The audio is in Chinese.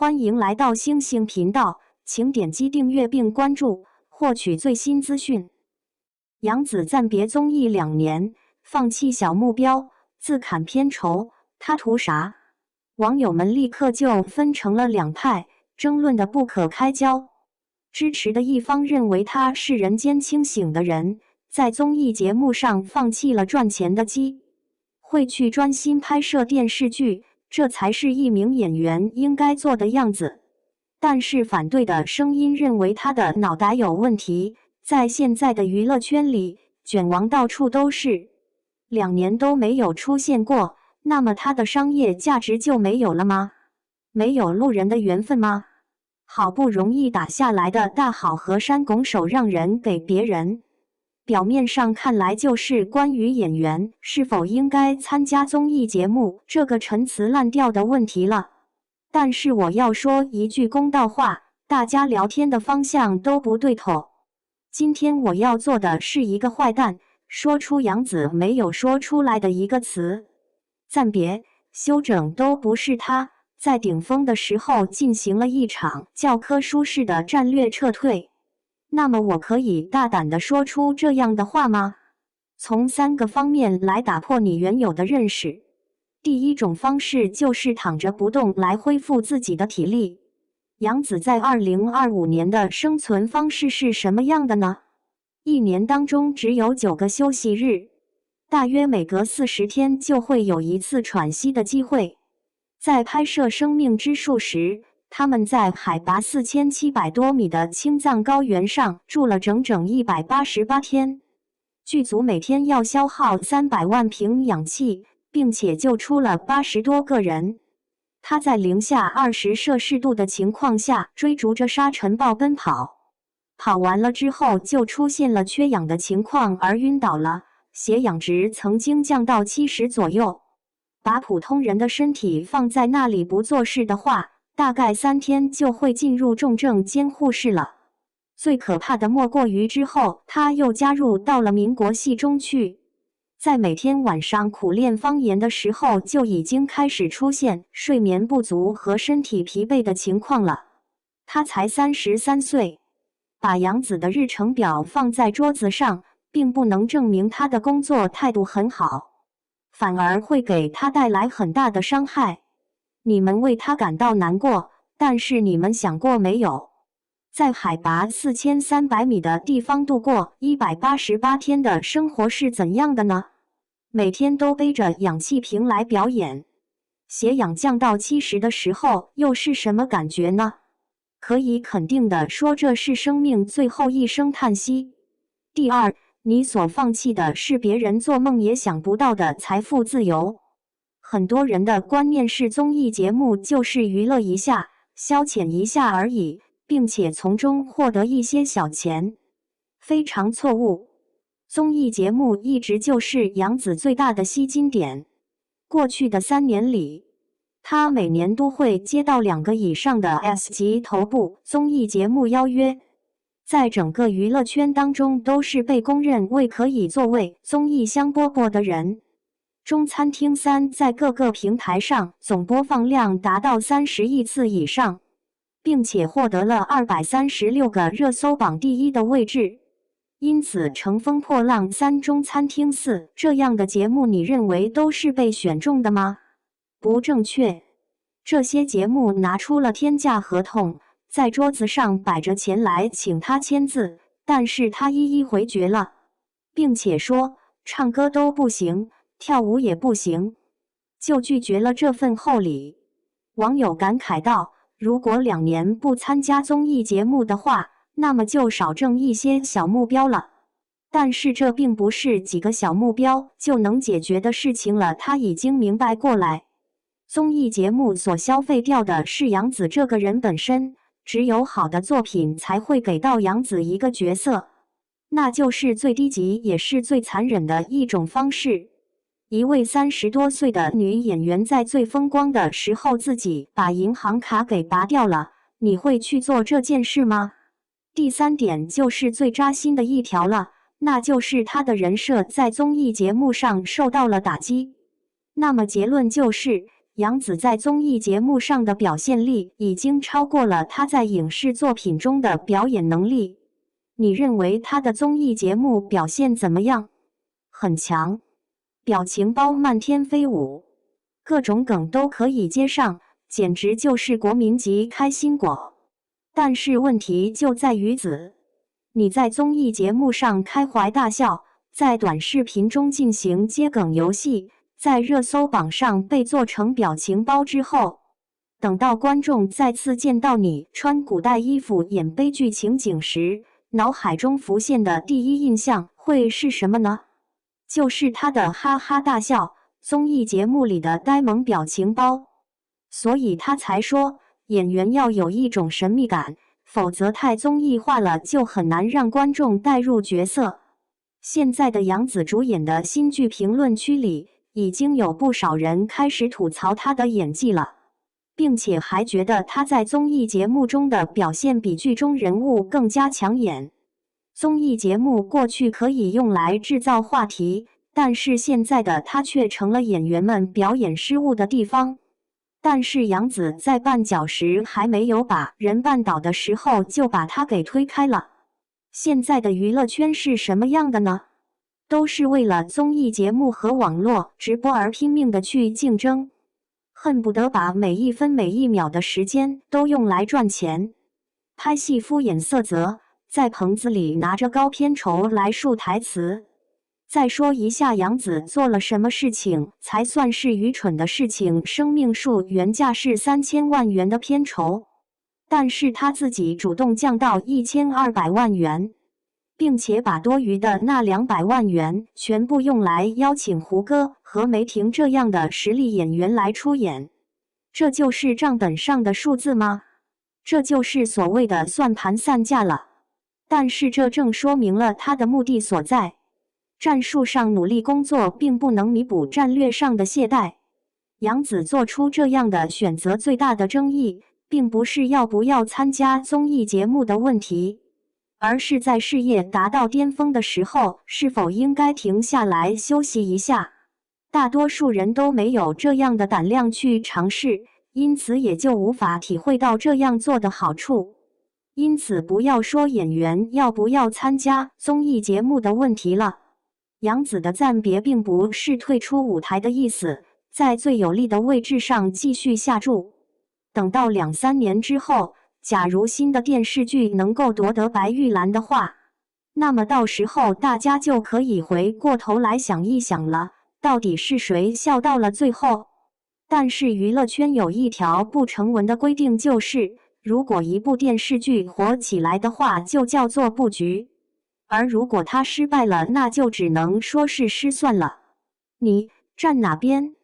欢迎来到星星频道，请点击订阅并关注，获取最新资讯。杨紫暂别综艺2年，放弃小目标，自砍片酬，他图啥？网友们立刻就分成了2派，争论得不可开交。支持的一方认为他是人间清醒的人，在综艺节目上放弃了赚钱的机会，去专心拍摄电视剧，这才是一名演员应该做的样子。但是反对的声音认为他的脑袋有问题，在现在的娱乐圈里，卷王到处都是，2年都没有出现过，那么他的商业价值就没有了吗？没有路人的缘分吗？好不容易打下来的大好河山拱手让人给别人，表面上看来就是关于演员是否应该参加综艺节目这个陈词滥调的问题了。但是我要说一句公道话，大家聊天的方向都不对头。今天我要做的是一个坏蛋，说出杨紫没有说出来的一个词：暂别。休整都不是他在顶峰的时候进行了一场教科书式的战略撤退。那么我可以大胆地说出这样的话吗？从3个方面来打破你原有的认识。第一种方式就是躺着不动来恢复自己的体力。杨紫在2025年的生存方式是什么样的呢？1年当中只有9个休息日，大约每隔40天就会有一次喘息的机会。在拍摄《生命之树》时，他们在海拔4700多米的青藏高原上住了整整188天，剧组每天要消耗300万瓶氧气，并且救出了80多个人。他在零下20摄氏度的情况下追逐着沙尘暴奔跑，跑完了之后就出现了缺氧的情况而晕倒了，血氧值曾经降到70左右。把普通人的身体放在那里不做事的话，大概3天就会进入重症监护室了。最可怕的莫过于之后他又加入到了民国戏中去，在每天晚上苦练方言的时候就已经开始出现睡眠不足和身体疲惫的情况了。他才33岁，把杨紫的日程表放在桌子上，并不能证明他的工作态度很好，反而会给他带来很大的伤害。你们为他感到难过，但是你们想过没有，在海拔4300米的地方度过188天的生活是怎样的呢？每天都背着氧气瓶来表演，血氧降到70的时候又是什么感觉呢？可以肯定的说，这是生命最后一声叹息。第二，你所放弃的是别人做梦也想不到的财富自由。很多人的观念是综艺节目就是娱乐一下，消遣一下而已，并且从中获得一些小钱，非常错误。综艺节目一直就是杨紫最大的吸金点。过去的3年里，她每年都会接到2个以上的 S 级头部综艺节目邀约，在整个娱乐圈当中都是被公认为可以作为综艺香饽饽的人。中餐厅3在各个平台上总播放量达到30亿次以上，并且获得了236个热搜榜第1的位置。因此乘风破浪3中餐厅4这样的节目，你认为都是被选中的吗？不正确。这些节目拿出了天价合同，在桌子上摆着钱来请他签字，但是他一一回绝了，并且说唱歌都不行，跳舞也不行，就拒绝了这份厚礼。网友感慨道，如果2年不参加综艺节目的话，那么就少挣一些小目标了。但是这并不是几个小目标就能解决的事情了，他已经明白过来。综艺节目所消费掉的是杨紫这个人本身，只有好的作品才会给到杨紫一个角色，那就是最低级也是最残忍的一种方式。一位30多岁的女演员在最风光的时候自己把银行卡给拔掉了，你会去做这件事吗？第3点就是最扎心的一条了，那就是她的人设在综艺节目上受到了打击。那么结论就是，杨紫在综艺节目上的表现力已经超过了她在影视作品中的表演能力。你认为她的综艺节目表现怎么样？很强，表情包漫天飞舞，各种梗都可以接上，简直就是国民级开心果。但是问题就在于此，你在综艺节目上开怀大笑，在短视频中进行接梗游戏，在热搜榜上被做成表情包之后，等到观众再次见到你穿古代衣服演悲剧情景时，脑海中浮现的第一印象会是什么呢？就是他的哈哈大笑，综艺节目里的呆萌表情包。所以他才说，演员要有一种神秘感，否则太综艺化了，就很难让观众带入角色。现在的杨紫主演的新剧评论区里，已经有不少人开始吐槽她的演技了，并且还觉得她在综艺节目中的表现比剧中人物更加抢眼。综艺节目过去可以用来制造话题，但是现在的她却成了演员们表演失误的地方。但是杨紫在绊脚石还没有把人绊倒的时候，就把她给推开了。现在的娱乐圈是什么样的呢？都是为了综艺节目和网络直播而拼命的去竞争，恨不得把每一分每一秒的时间都用来赚钱。拍戏敷衍色泽，在棚子里拿着高片酬来述台词。再说一下杨紫做了什么事情才算是愚蠢的事情？生命树原价是3000万元的片酬，但是他自己主动降到1200万元，并且把多余的那200万元全部用来邀请胡歌和梅婷这样的实力演员来出演。这就是账本上的数字吗？这就是所谓的算盘散架了。但是这正说明了他的目的所在。战术上努力工作并不能弥补战略上的懈怠。杨紫做出这样的选择，最大的争议并不是要不要参加综艺节目的问题，而是在事业达到巅峰的时候，是否应该停下来休息一下。大多数人都没有这样的胆量去尝试，因此也就无法体会到这样做的好处。因此不要说演员要不要参加综艺节目的问题了。杨紫的暂别并不是退出舞台的意思，在最有利的位置上继续下注。等到2-3年之后，假如新的电视剧能够夺得白玉兰的话，那么到时候大家就可以回过头来想一想了，到底是谁笑到了最后。但是娱乐圈有一条不成文的规定，就是如果一部电视剧火起来的话，就叫做布局。而如果它失败了，那就只能说是失算了。你站哪边？